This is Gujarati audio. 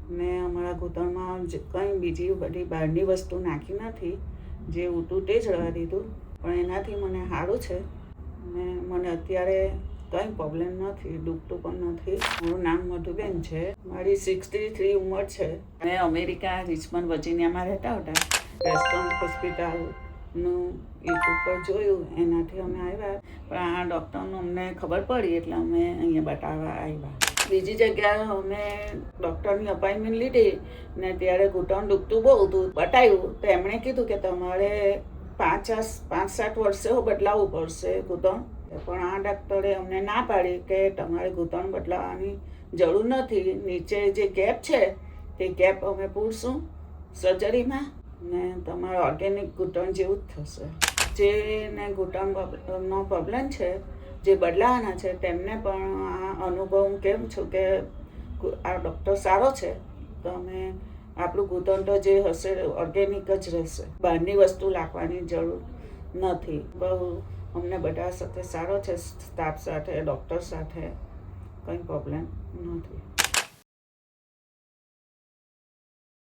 મેં અમારા ઘૂંટણમાં કંઈ બીજી બધી બહારની વસ્તુ નાખી નથી, જે ઉઠું તે જ રહેવા દીધું, પણ એનાથી મને સારું છે ને મને અત્યારે કંઈ પ્રોબ્લેમ નથી, દુખતું પણ નથી. મારું નામ મધુબેન છે, મારી 63 ઉંમર છે. મેં અમેરિકા રિચમન્ડ વર્જિનિયામાં રહેતા હતા. રેસ્ટોરન્ટ હોસ્પિટલનું યુટ્યુબ પર જોયું, એનાથી અમે આવ્યા, પણ આ ડૉક્ટરનું અમને ખબર પડી એટલે અમે અહીંયા બતાવવા આવ્યા. બીજી જગ્યાએ અમે ડૉક્ટરની અપોઇન્ટમેન્ટ લીધી ને ત્યારે ઘૂંટણ દુખતું બહુ હતું, બતાવ્યું તો એમણે કીધું કે તમારે 5-7 વર્ષે બદલાવવું પડશે ઘૂંટણ. પણ આ ડૉક્ટરે અમને ના પાડી કે તમારે ઘૂંટણ બદલાવવાની જરૂર નથી, નીચે જે ગેપ છે તે ગેપ અમે પૂરશું સર્જરીમાં ને તમારે ઓર્ગેનિક ઘૂંટણ જેવું જ થશે. જેને ઘૂંટણનો પ્રોબ્લેમ છે, જે બદલાવાના છે, તેમને પણ આ અનુભવ હું કેમ છું કે આ ડૉક્ટર સારો છે, તો અમે આપણું ઘૂંટણ તો જે હશે ઓર્ગેનિક જ રહેશે, બહારની વસ્તુ નાખવાની જરૂર નથી. બહુ અમને બધા સાથે સારો છે, સ્ટાફ સાથે, ડૉક્ટર સાથે કંઈ પ્રોબ્લેમ નથી.